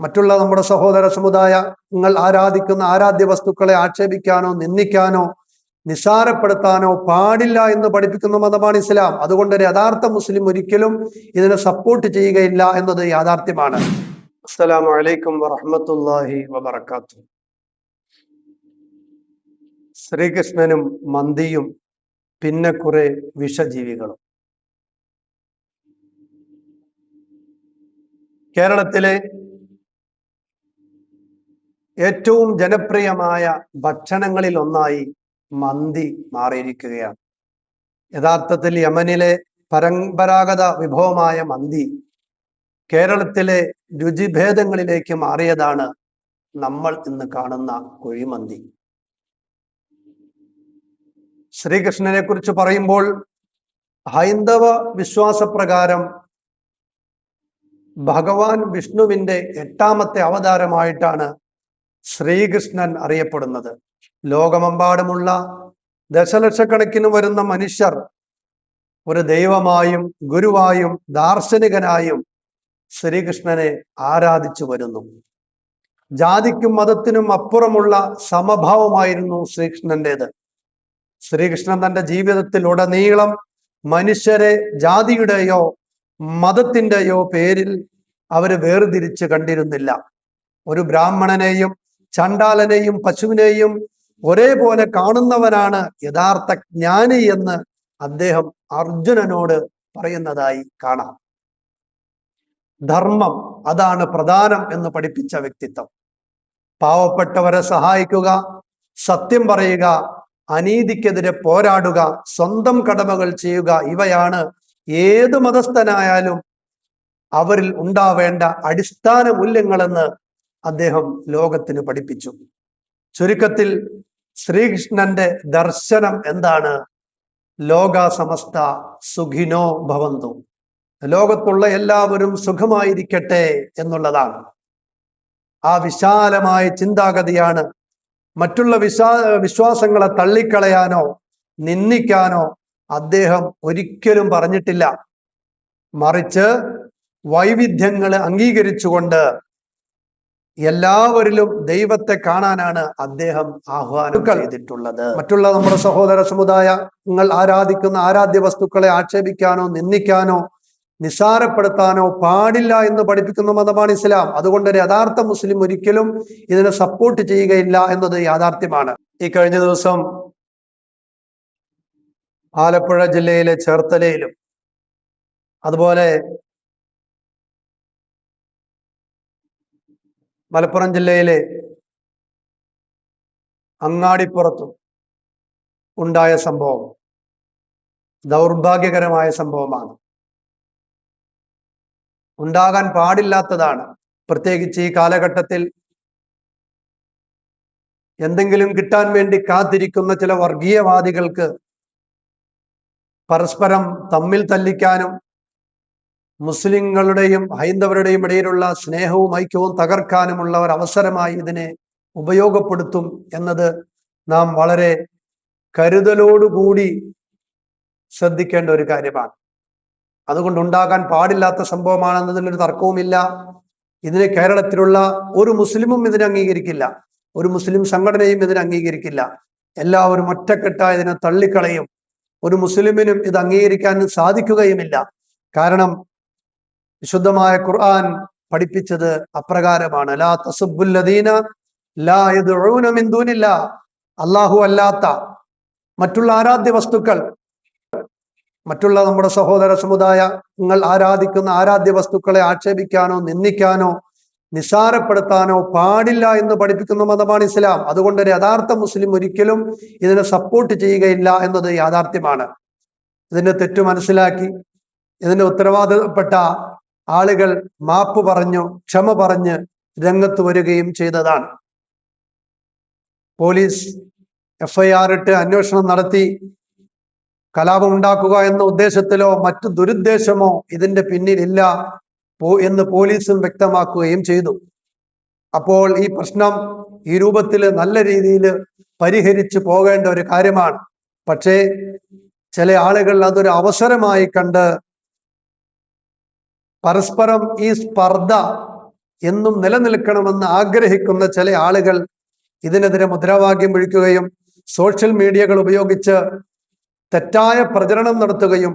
മറ്റുള്ള നമ്മുടെ സഹോദര സമുദായങ്ങൾ ആരാധിക്കുന്ന ആരാധ്യ വസ്തുക്കളെ ആക്ഷേപിക്കാനോ നിന്ദിക്കാനോ നിസ്സാരപ്പെടുത്താനോ പാടില്ല എന്ന് പഠിപ്പിക്കുന്ന മതമാണ് ഇസ്ലാം. അതുകൊണ്ട് ഒരു യഥാർത്ഥ മുസ്ലിം ഒരിക്കലും ഇതിനെ സപ്പോർട്ട് ചെയ്യുകയില്ല എന്നത് യാഥാർത്ഥ്യമാണ്. അസ്സലാമു അലൈക്കും വറഹ്മത്തുള്ളാഹി വബറകാതുഹു. ശ്രീകൃഷ്ണനും മന്തിയും പിന്നെ കുറെ വിഷജീവികളും. കേരളത്തിലെ ഏറ്റവും ജനപ്രിയമായ ഭക്ഷണങ്ങളിൽ ഒന്നായി മന്തി മാറിയിരിക്കുകയാണ്. യഥാർത്ഥത്തിൽ യമനിലെ പരമ്പരാഗത വിഭവമായ മന്തി കേരളത്തിലെ രുചിഭേദങ്ങളിലേക്ക് മാറിയതാണ് നമ്മൾ ഇന്ന് കാണുന്ന കുഴിമന്തി. ശ്രീകൃഷ്ണനെ കുറിച്ച് പറയുമ്പോൾ ഹൈന്ദവ വിശ്വാസപ്രകാരം ഭഗവാൻ വിഷ്ണുവിന്റെ 8ാമത്തെ അവതാരമായിട്ടാണ് ശ്രീകൃഷ്ണൻ അറിയപ്പെടുന്നത്. ലോകമെമ്പാടുമുള്ള ദശലക്ഷക്കണക്കിന് വരുന്ന മനുഷ്യർ ഒരു ദൈവമായും ഗുരുവായും ദാർശനികനായും ശ്രീകൃഷ്ണനെ ആരാധിച്ചു വരുന്നു. ജാതിക്കും മതത്തിനും അപ്പുറമുള്ള സമഭാവമായിരുന്നു ശ്രീകൃഷ്ണന്റേത്. ശ്രീകൃഷ്ണൻ തന്റെ ജീവിതത്തിൽ ഉടനീളം മനുഷ്യരെ ജാതിയുടെയോ മതത്തിന്റെയോ പേരിൽ അവര് വേർതിരിച്ച് കണ്ടിരുന്നില്ല. ഒരു ബ്രാഹ്മണനെയും ചണ്ടാലനെയും പശുവിനെയും ഒരേപോലെ കാണുന്നവനാണ് യഥാർത്ഥ ജ്ഞാനി എന്ന് അദ്ദേഹം അർജുനനോട് പറയുന്നതായി കാണാം. ധർമ്മം അതാണ് പ്രധാനം എന്ന് പഠിപ്പിച്ച വ്യക്തിത്വം. പാവപ്പെട്ടവരെ സഹായിക്കുക, സത്യം പറയുക, അനീതിക്കെതിരെ പോരാടുക, സ്വന്തം കടമകൾ ചെയ്യുക, ഇവയാണ് ഏത് മതസ്ഥനായാലും അവരിൽ ഉണ്ടാവേണ്ട അടിസ്ഥാന മൂല്യങ്ങളെന്ന് അദ്ദേഹം ലോകത്തിന് പഠിപ്പിച്ചു. ചുരുക്കത്തിൽ ശ്രീകൃഷ്ണന്റെ ദർശനം എന്താണ്? ലോക സമസ്ത സുഖിനോ ഭവന്തു, ലോകത്തുള്ള എല്ലാവരും സുഖമായിരിക്കട്ടെ എന്നുള്ളതാണ്. ആ വിശാലമായ ചിന്താഗതിയാണ് മറ്റുള്ള വിശ്വാസങ്ങളെ തള്ളിക്കളയാനോ നിന്ദിക്കാനോ അദ്ദേഹം ഒരിക്കലും പറഞ്ഞിട്ടില്ല. മറിച്ച് വൈവിധ്യങ്ങളെ അംഗീകരിച്ചുകൊണ്ട് എല്ലാവരിലും ദൈവത്തെ കാണാനാണ് അദ്ദേഹം ആഹ്വാനം ചെയ്തിട്ടുള്ളത്. മറ്റുള്ള നമ്മുടെ സഹോദര സമുദായങ്ങൾ ആരാധിക്കുന്ന ആരാധ്യ വസ്തുക്കളെ ആക്ഷേപിക്കാനോ നിന്ദിക്കാനോ നിസ്സാരപ്പെടുത്താനോ പാടില്ല എന്ന് പഠിപ്പിക്കുന്ന മതമാണ് ഇസ്ലാം. അതുകൊണ്ട് ഒരു യഥാർത്ഥ മുസ്ലിം ഒരിക്കലും ഇതിനെ സപ്പോർട്ട് ചെയ്യുകയില്ല എന്നത് യാഥാർത്ഥ്യമാണ്. ഈ കഴിഞ്ഞ ദിവസം ആലപ്പുഴ ജില്ലയിലെ ചേർത്തലയിലും അതുപോലെ മലപ്പുറം ജില്ലയിലെ അങ്ങാടിപ്പുറത്തും ഉണ്ടായ സംഭവം ദൗർഭാഗ്യകരമായ സംഭവമാണ്. ഉണ്ടാകാൻ പാടില്ലാത്തതാണ്. പ്രത്യേകിച്ച് ഈ കാലഘട്ടത്തിൽ എന്തെങ്കിലും കിട്ടാൻ വേണ്ടി കാത്തിരിക്കുന്ന ചില വർഗീയവാദികൾക്ക് പരസ്പരം തമ്മിൽ തല്ലിക്കാനും മുസ്ലിങ്ങളുടെയും ഹൈന്ദവരുടെയും ഇടയിലുള്ള സ്നേഹവും ഐക്യവും തകർക്കാനുമുള്ള ഒരു അവസരമായി ഇതിനെ ഉപയോഗപ്പെടുത്തും എന്നത് നാം വളരെ കരുതലോടുകൂടി ശ്രദ്ധിക്കേണ്ട ഒരു കാര്യമാണ്. അതുകൊണ്ട് ഉണ്ടാകാൻ പാടില്ലാത്ത സംഭവമാണെന്നതിലൊരു തർക്കവുമില്ല. ഇതിനെ കേരളത്തിലുള്ള ഒരു മുസ്ലിമും ഇതിനെ അംഗീകരിക്കില്ല, ഒരു മുസ്ലിം സംഘടനയും ഇതിനെ അംഗീകരിക്കില്ല. എല്ലാവരും ഒറ്റക്കെട്ടായി ഇതിനെ തള്ളിക്കളയും. ഒരു മുസ്ലിമിനും ഇത് അംഗീകരിക്കാൻ സാധിക്കുകയുമില്ല. കാരണം വിശുദ്ധമായ ഖുർആൻ പഠിപ്പിച്ചത് അപ്രകാരമാണ്. ലാ തസുബ്ബുല്ലദീന ലാ യദ്ഊന മിൻ ദൂനില്ലാ, അല്ലാഹു അല്ലാത്ത മറ്റുള്ള ആരാധ്യ വസ്തുക്കൾ, മറ്റുള്ള നമ്മുടെ സഹോദര സമുദായങ്ങൾ ആരാധിക്കുന്ന ആരാധ്യ വസ്തുക്കളെ ആക്ഷേപിക്കാനോ നിന്ദിക്കാനോ നിസ്സാരപ്പെടുത്താനോ പാടില്ല എന്ന് പഠിപ്പിക്കുന്ന മതമാണ് ഇസ്ലാം. അതുകൊണ്ട് ഒരു യഥാർത്ഥ മുസ്ലിം ഒരിക്കലും ഇതിനെ സപ്പോർട്ട് ചെയ്യുകയില്ല എന്നത് യാഥാർത്ഥ്യമാണ്. ഇതിന്റെ തെറ്റു മനസ്സിലാക്കി ഇതിന്റെ ഉത്തരവാദപ്പെട്ട ആളുകൾ മാപ്പ് പറഞ്ഞു ക്ഷമ പറഞ്ഞ് രംഗത്ത് വരികയും ചെയ്തതാണ്. പോലീസ് FIR ഇട്ട് അന്വേഷണം നടത്തി കലാപമുണ്ടാക്കുക എന്ന ഉദ്ദേശത്തിലോ മറ്റു ദുരുദ്ദേശമോ ഇതിന്റെ പിന്നിലില്ല എന്ന് പോലീസും വ്യക്തമാക്കുകയും ചെയ്തു. അപ്പോൾ ഈ പ്രശ്നം ഈ രൂപത്തിൽ നല്ല രീതിയിൽ പരിഹരിച്ചു പോകേണ്ട ഒരു കാര്യമാണ്. പക്ഷേ ചില ആളുകൾ അതൊരു അവസരമായി കണ്ട് പരസ്പരം ഈ സ്പർദ്ധ എന്നും നിലനിൽക്കണമെന്ന് ആഗ്രഹിക്കുന്ന ചില ആളുകൾ ഇതിനെതിരെ മുദ്രാവാക്യം വിളിക്കുകയും സോഷ്യൽ മീഡിയകൾ ഉപയോഗിച്ച് തെറ്റായ പ്രചരണം നടത്തുകയും,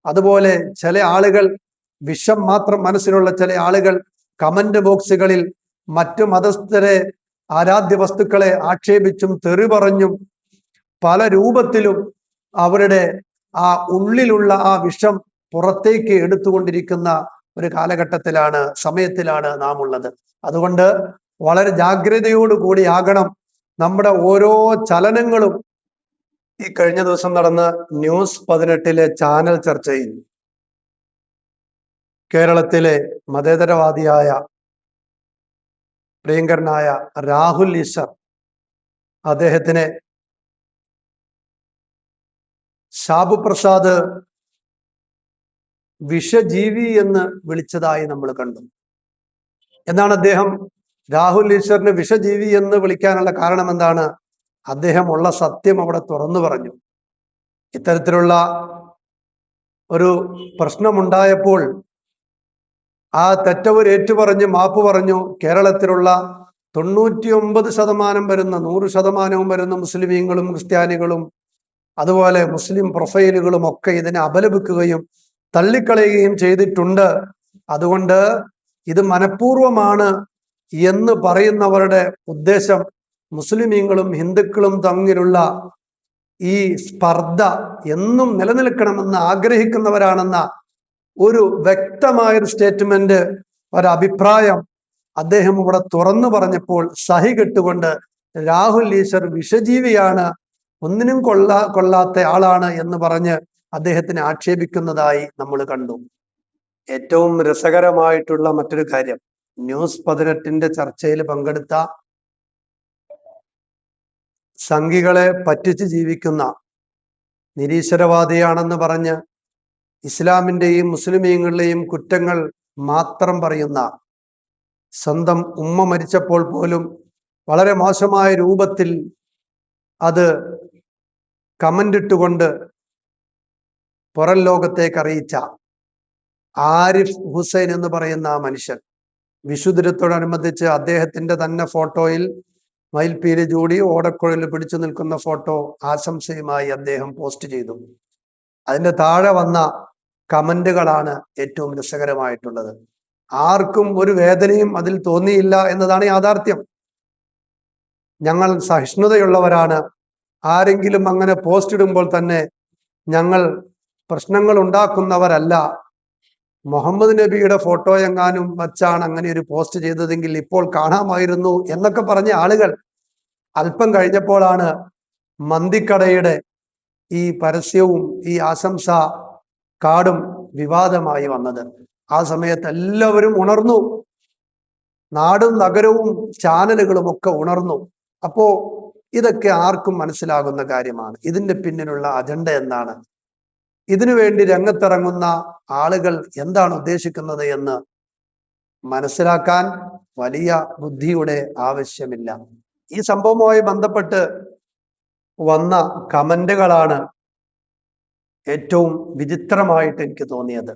അതുപോലെ ചില ആളുകൾ, വിഷം മാത്രം മനസ്സിലുള്ള ചില ആളുകൾ കമന്റ് ബോക്സുകളിൽ മറ്റു മതസ്ഥരെ, ആരാധ്യ വസ്തുക്കളെ ആക്ഷേപിച്ചും തെറി പറഞ്ഞും പല രൂപത്തിലും അവരുടെ ആ ഉള്ളിലുള്ള ആ വിഷം പുറത്തേക്ക് എടുത്തുകൊണ്ടിരിക്കുന്ന ഒരു കാലഘട്ടത്തിലാണ്, സമയത്തിലാണ് നാം ഉള്ളത്. അതുകൊണ്ട് വളരെ ജാഗ്രതയോടുകൂടി ആകണം നമ്മുടെ ഓരോ ചലനങ്ങളും. ഈ കഴിഞ്ഞ ദിവസം നടന്ന ന്യൂസ് 18 ചാനൽ ചർച്ചയിൽ കേരളത്തിലെ മതേതരവാദിയായ പ്രിയങ്കരനായ രാഹുൽ ഈശ്വർ, അദ്ദേഹത്തിനെ ഷാബു പ്രസാദ് വിഷജീവി എന്ന് വിളിച്ചതായി നമ്മൾ കണ്ടു. എന്നാണ് അദ്ദേഹം രാഹുൽ ഈശ്വറിന് വിഷജീവി എന്ന് വിളിക്കാനുള്ള കാരണം എന്താണ്? അദ്ദേഹം ഉള്ള സത്യം അവിടെ തുറന്നു പറഞ്ഞു. ഇത്തരത്തിലുള്ള ഒരു പ്രശ്നമുണ്ടായപ്പോൾ ആ തെറ്റവർ ഏറ്റുപറഞ്ഞ് മാപ്പ് പറഞ്ഞു. കേരളത്തിലുള്ള 99% വരുന്ന 100% വരുന്ന മുസ്ലിമീങ്ങളും ക്രിസ്ത്യാനികളും അതുപോലെ മുസ്ലിം പ്രൊഫൈലുകളും ഒക്കെ ഇതിനെ അപലപിക്കുകയും തള്ളിക്കളയുകയും ചെയ്തിട്ടുണ്ട്. അതുകൊണ്ട് ഇത് മനഃപൂർവമാണ് എന്ന് പറയുന്നവരുടെ ഉദ്ദേശം മുസ്ലിമീങ്ങളും ഹിന്ദുക്കളും തമ്മിലുള്ള ഈ സ്പർദ്ധ എന്നും നിലനിൽക്കണമെന്ന് ആഗ്രഹിക്കുന്നവരാണെന്ന ഒരു വ്യക്തമായൊരു സ്റ്റേറ്റ്മെന്റ്, ഒരഭിപ്രായം അദ്ദേഹം ഇവിടെ തുറന്നു പറഞ്ഞപ്പോൾ സഹി കെട്ടുകൊണ്ട് രാഹുൽ ഈശ്വർ വിഷജീവിയാണ്, ഒന്നിനും കൊള്ളാത്ത ആളാണ് എന്ന് പറഞ്ഞ് അദ്ദേഹത്തിനെ ആക്ഷേപിക്കുന്നതായി നമ്മൾ കണ്ടു. ഏറ്റവും രസകരമായിട്ടുള്ള മറ്റൊരു കാര്യം, ന്യൂസ് 18 ചർച്ചയിൽ പങ്കെടുത്ത സംഘികളെ പറ്റിച്ച് ജീവിക്കുന്ന, നിരീശ്വരവാദിയാണെന്ന് പറഞ്ഞ് ഇസ്ലാമിന്റെയും മുസ്ലിമീങ്ങളുടെയും കുറ്റങ്ങൾ മാത്രം പറയുന്ന, സ്വന്തം ഉമ്മ മരിച്ചപ്പോൾ പോലും വളരെ മോശമായ രൂപത്തിൽ അത് കമന്റ് ഇട്ടുകൊണ്ട് പുറം ലോകത്തേക്ക് അറിയിച്ച ആരിഫ് ഹുസൈൻ എന്ന് പറയുന്ന ആ മനുഷ്യൻ, വിഷുദിനത്തോടനുബന്ധിച്ച് അദ്ദേഹത്തിന്റെ തന്നെ ഫോട്ടോയിൽ മയിൽപ്പീലി ചൂടി ഓടക്കുഴലിൽ പിടിച്ചു നിൽക്കുന്ന ഫോട്ടോ ആശംസയുമായി അദ്ദേഹം പോസ്റ്റ് ചെയ്തു. അതിന്റെ താഴെ വന്ന കമന്റുകളാണ് ഏറ്റവും രസകരമായിട്ടുള്ളത്. ആർക്കും ഒരു വേദനയും അതിൽ തോന്നിയില്ല എന്നതാണ് യാഥാർത്ഥ്യം. ഞങ്ങൾ സഹിഷ്ണുതയുള്ളവരാണ്. ആരെങ്കിലും അങ്ങനെ പോസ്റ്റ് ഇടുമ്പോൾ തന്നെ ഞങ്ങൾ പ്രശ്നങ്ങൾ ഉണ്ടാക്കുന്നവരല്ല. മുഹമ്മദ് നബിയുടെ ഫോട്ടോ എങ്ങാനും വച്ചാണ് അങ്ങനെ ഒരു പോസ്റ്റ് ചെയ്തതെങ്കിൽ ഇപ്പോൾ കാണാമായിരുന്നു എന്നൊക്കെ പറഞ്ഞ ആളുകൾ അല്പം കഴിഞ്ഞപ്പോഴാണ് മന്തിക്കടയുടെ ഈ പരസ്യവും ഈ ആശംസ കാർഡും വിവാദമായി വന്നത്. ആ സമയത്ത് എല്ലാവരും ഉണർന്നു, നാടും നഗരവും ചാനലുകളും ഒക്കെ ഉണർന്നു. അപ്പോ ഇതൊക്കെ ആർക്കും മനസ്സിലാകുന്ന കാര്യമാണ്. ഇതിന്റെ പിന്നിലുള്ള അജണ്ട എന്താണ്, ഇതിനു വേണ്ടി രംഗത്തിറങ്ങുന്ന ആളുകൾ എന്താണ് ഉദ്ദേശിക്കുന്നത് എന്ന് മനസ്സിലാക്കാൻ വലിയ ബുദ്ധിയുടെ ആവശ്യമില്ല. ഈ സംഭവവുമായി ബന്ധപ്പെട്ട് വന്ന കമന്റുകളാണ് ഏറ്റവും വിചിത്രമായിട്ട് എനിക്ക് തോന്നിയത്.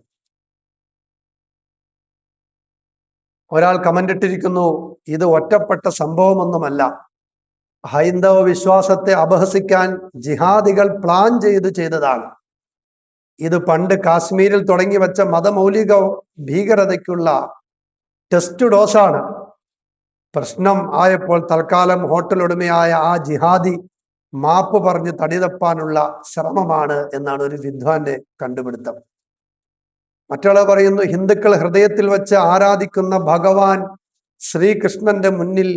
ഒരാൾ കമന്റ് ഇട്ടിരിക്കുന്നു, ഇത് ഒറ്റപ്പെട്ട സംഭവമൊന്നുമല്ല, ഹൈന്ദവ വിശ്വാസത്തെ അപഹസിക്കാൻ ജിഹാദികൾ പ്ലാൻ ചെയ്തതാണ്. ഇത് പണ്ട് കാശ്മീരിൽ തുടങ്ങി വെച്ച മതമൗലിക ഭീകരതയ്ക്കുള്ള ടെസ്റ്റ് ഡോസാണ്. പ്രശ്നം ആയപ്പോൾ തൽക്കാലം ഹോട്ടൽ ഉടമയായ ആ ജിഹാദി മാപ്പ് പറഞ്ഞ് തടിതപ്പാനുള്ള ശ്രമമാണ് എന്നാണ് ഒരു വിദ്വാന്റെ കണ്ടുപിടുത്തം. മറ്റുള്ളവർ പറയുന്നു, ഹിന്ദുക്കൾ ഹൃദയത്തിൽ വെച്ച് ആരാധിക്കുന്ന ഭഗവാൻ ശ്രീകൃഷ്ണന്റെ മുന്നിൽ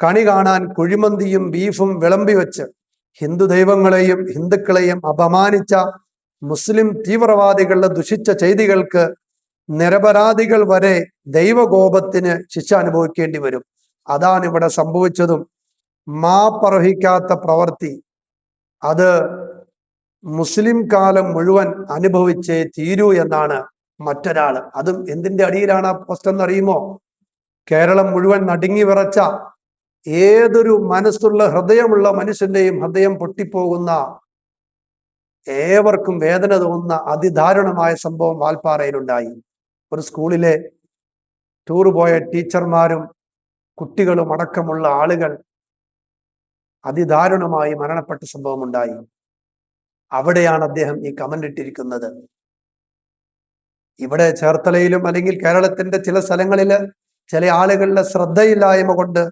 കണി കാണാൻ കുഴിമന്തിയും ബീഫും വിളമ്പി വെച്ച് ഹിന്ദു ദൈവങ്ങളെയും ഹിന്ദുക്കളെയും അപമാനിച്ച മുസ്ലിം തീവ്രവാദികളുടെ ദുഷിച്ച ചെയ്തികൾക്ക് നിരപരാധികൾ വരെ ദൈവകോപത്തിന് ശിക്ഷ അനുഭവിക്കേണ്ടി വരും. അതാണ് ഇവിടെ സംഭവിച്ചതും. മാപ്പർഹിക്കാത്ത പ്രവൃത്തി അത് മുസ്ലിം കാലം മുഴുവൻ അനുഭവിച്ചേ തീരൂ എന്നാണ് മറ്റൊരാള്. അതും എന്തിന്റെ അടിയിലാണ് ആ പോസ്റ്റ് എന്നറിയുമോ? കേരളം മുഴുവൻ നടുങ്ങി വിറച്ച, ഏതൊരു മനസ്സുള്ള ഹൃദയമുള്ള മനുഷ്യന്റെയും ഹൃദയം പൊട്ടിപ്പോകുന്ന, ഏവർക്കും വേദന തോന്നുന്ന അതിദാരുണമായ സംഭവം വാൽപ്പാറയിലുണ്ടായി. ഒരു സ്കൂളിലെ ടൂർ പോയ ടീച്ചർമാരും കുട്ടികളും അടക്കമുള്ള ആളുകൾ അതിദാരുണമായി മരണപ്പെട്ട സംഭവം ഉണ്ടായി. അവിടെയാണ് അദ്ദേഹം ഈ കമന്റ് ഇട്ടിരിക്കുന്നത്. ഇവിടെ ചേർത്തലയിലും അല്ലെങ്കിൽ കേരളത്തിന്റെ ചില സ്ഥലങ്ങളില് ചില ആളുകളുടെ ശ്രദ്ധയില്ലായ്മ കൊണ്ട്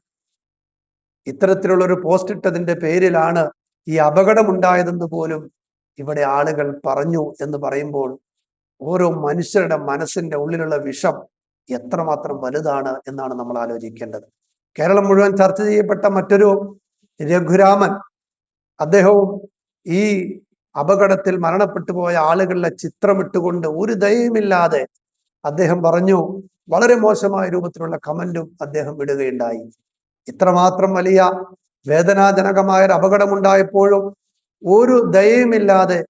ഇത്തരത്തിലുള്ള ഒരു പോസ്റ്റ് ഇട്ടതിന്റെ പേരിലാണ് ഈ അപകടമുണ്ടായതെന്ന് പോലും ഇവിടെ ആളുകൾ പറഞ്ഞു എന്ന് പറയുമ്പോൾ ഓരോ മനുഷ്യരുടെ മനസ്സിന്റെ ഉള്ളിലുള്ള വിഷം എത്രമാത്രം വലുതാണ് എന്നാണ് നമ്മൾ ആലോചിക്കേണ്ടത്. കേരളം മുഴുവൻ ചർച്ച ചെയ്യപ്പെട്ട മറ്റൊരു രഘുരാമൻ, അദ്ദേഹവും ഈ അപകടത്തിൽ മരണപ്പെട്ടു പോയ ആളുകളുടെ ചിത്രമിട്ടുകൊണ്ട് ഒരു ദയവുമില്ലാതെ അദ്ദേഹം പറഞ്ഞു, വളരെ മോശമായ രൂപത്തിലുള്ള കമന്റും അദ്ദേഹം ഇടുകയുണ്ടായി. ഇത്രമാത്രം വലിയ വേദനാജനകമായ ഒരു അപകടമുണ്ടായപ്പോഴും ഒരു ദയവുമില്ലാതെ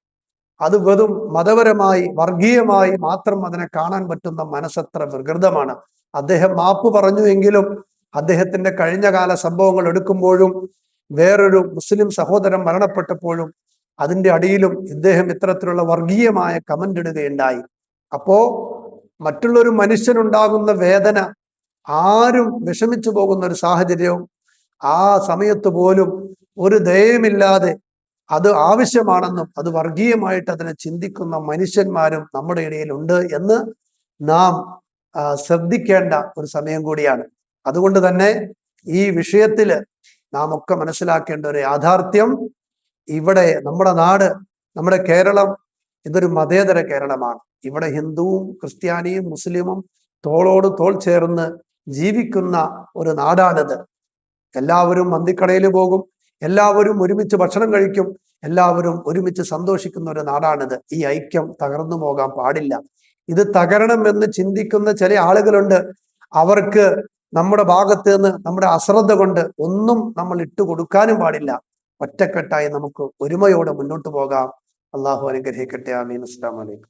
അത് വെറും മതപരമായി വർഗീയമായി മാത്രം അതിനെ കാണാൻ പറ്റുന്ന മനസ്സത്ര വികൃതമാണ്. അദ്ദേഹം മാപ്പ് പറഞ്ഞു എങ്കിലും അദ്ദേഹത്തിന്റെ കഴിഞ്ഞകാല സംഭവങ്ങൾ എടുക്കുമ്പോഴും വേറൊരു മുസ്ലിം സഹോദരൻ മരണപ്പെട്ടപ്പോഴും അതിന്റെ അടിയിലും ഇദ്ദേഹം ഇത്തരത്തിലുള്ള വർഗീയമായ കമന്റ് ഇടുകയുണ്ടായി. അപ്പോ മറ്റുള്ളൊരു മനുഷ്യനുണ്ടാകുന്ന വേദന ആരും വിഷമിച്ചു പോകുന്ന ഒരു സാഹചര്യവും ആ സമയത്ത് പോലും ഒരു ദയവുമില്ലാതെ അത് ആവശ്യമാണെന്നും അത് വർഗീയമായിട്ട് അതിനെ ചിന്തിക്കുന്ന മനുഷ്യന്മാരും നമ്മുടെ ഇടയിൽ ഉണ്ട് എന്ന് നാം ശ്രദ്ധിക്കേണ്ട ഒരു സമയം കൂടിയാണ്. അതുകൊണ്ട് തന്നെ ഈ വിഷയത്തിൽ നാം ഒക്കെ മനസ്സിലാക്കേണ്ട ഒരു യാഥാർത്ഥ്യം, ഇവിടെ നമ്മുടെ നാട്, നമ്മുടെ കേരളം ഇതൊരു മതേതര കേരളമാണ്. ഇവിടെ ഹിന്ദുവും ക്രിസ്ത്യാനിയും മുസ്ലിമും തോളോട് തോൾ ചേർന്ന് ജീവിക്കുന്ന ഒരു നാടാണിത്. എല്ലാവരും മന്തിക്കടയിൽ പോകും, എല്ലാവരും ഒരുമിച്ച് ഭക്ഷണം കഴിക്കും, എല്ലാവരും ഒരുമിച്ച് സന്തോഷിക്കുന്ന ഒരു നാടാണിത്. ഈ ഐക്യം തകർന്നു പോകാൻ പാടില്ല. ഇത് തകരണം എന്ന് ചിന്തിക്കുന്ന ചില ആളുകളുണ്ട്. അവർക്ക് നമ്മുടെ ഭാഗത്ത് നിന്ന് നമ്മുടെ അശ്രദ്ധ കൊണ്ട് ഒന്നും നമ്മൾ ഇട്ടുകൊടുക്കാനും പാടില്ല. ഒറ്റക്കെട്ടായി നമുക്ക് ഒരുമയോടെ മുന്നോട്ട് പോകാം. അള്ളാഹു അനുഗ്രഹിക്കട്ടെ. ആമീൻ. അസ്സലാമു അലൈക്കും.